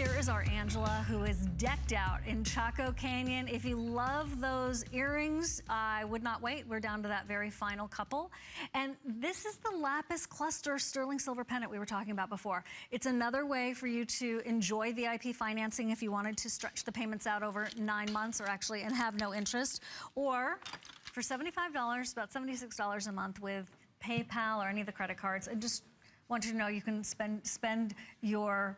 Here is our Angela, who is decked out in Chaco Canyon. If you love those earrings, I would not wait. We're down to that very final couple. And this is the Lapis Cluster Sterling Silver Pendant we were talking about before. It's another way for you to enjoy VIP financing if you wanted to stretch the payments out over 9 months or actually and have no interest. Or for $75, about $76 a month with PayPal or any of the credit cards. I just want you to know you can spend your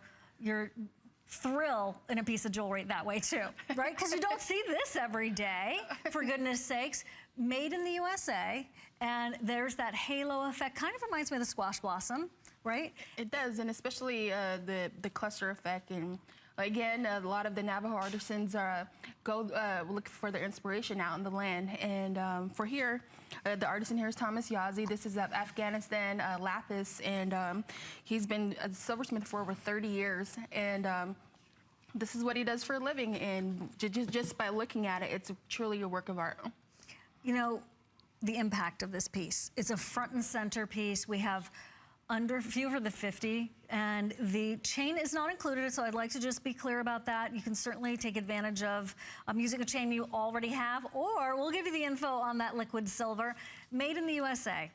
thrill in a piece of jewelry that way too, right? Because you don't see this every day, for goodness sakes. Made in the USA, and there's that halo effect. Kind of reminds me of the squash blossom, right? It does, and especially the cluster effect. And again, a lot of the Navajo artisans go look for their inspiration out in the land. And for here, the artisan here is Thomas Yazzie. This is Afghanistan Lapis, and he's been a silversmith for over 30 years. And this is what he does for a living. And just by looking at it, it's truly a work of art. You know, the impact of this piece. It's a front and center piece. We have under fewer than 50, and the chain is not included, so I'd like to just be clear about that. You can certainly take advantage of using a chain you already have, or we'll give you the info on that liquid silver. Made in the USA.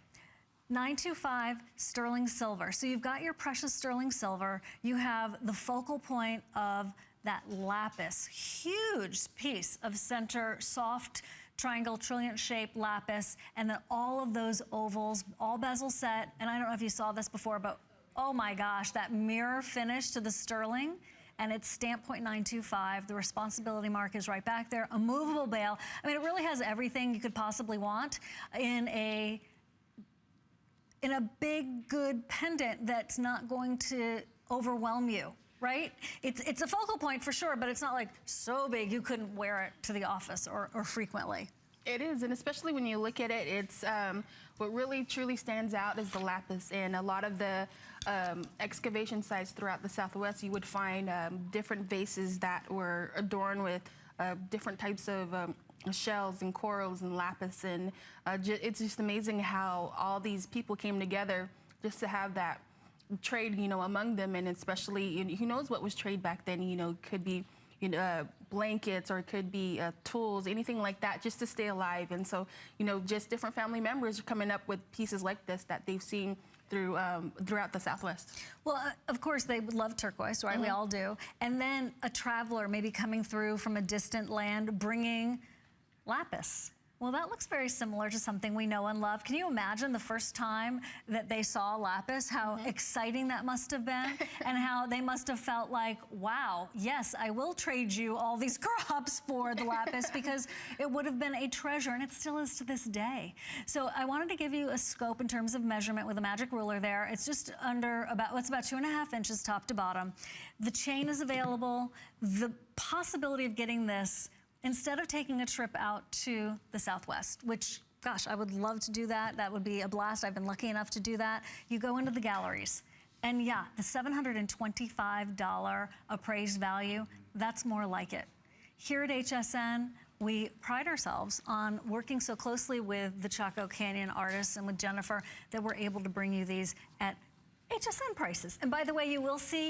925 sterling silver. So you've got your precious sterling silver. You have the focal point of that lapis. Huge piece of center, soft, triangle, trilliant-shaped lapis, and then all of those ovals, all bezel set. And I don't know if you saw this before, but oh my gosh, that mirror finish to the sterling, and it's stamp .925. The responsibility mark is right back there. A movable bail. I mean, it really has everything you could possibly want in a big, good pendant that's not going to overwhelm you. Right? It's a focal point for sure, but it's not like so big you couldn't wear it to the office or frequently. It is, and especially when you look at it, it's what really truly stands out is the lapis. And a lot of the excavation sites throughout the Southwest, you would find different vases that were adorned with different types of shells and corals and lapis. And it's just amazing how all these people came together just to have that trade, you know, among them. And especially, who knows what was trade back then, you know, could be, you know, blankets, or it could be tools, anything like that, just to stay alive. And so, you know, just different family members are coming up with pieces like this that they've seen throughout the Southwest. Well, of course, they would love turquoise, right? We all do. And then a traveler maybe coming through from a distant land, bringing lapis. Well, that looks very similar to something we know and love. Can you imagine the first time that they saw lapis, how exciting that must have been, and how they must have felt like, wow, yes, I will trade you all these crops for the lapis, because it would have been a treasure, and it still is to this day. So I wanted to give you a scope in terms of measurement with a magic ruler there. It's just under about 2.5 inches top to bottom. The chain is available. The possibility of getting this instead of taking a trip out to the Southwest, which, gosh, I would love to do that. That would be a blast. I've been lucky enough to do that. You go into the galleries, and yeah, the $725 appraised value, that's more like it. Here at HSN, we pride ourselves on working so closely with the Chaco Canyon artists and with Jennifer that we're able to bring you these at HSN prices. And by the way, you will see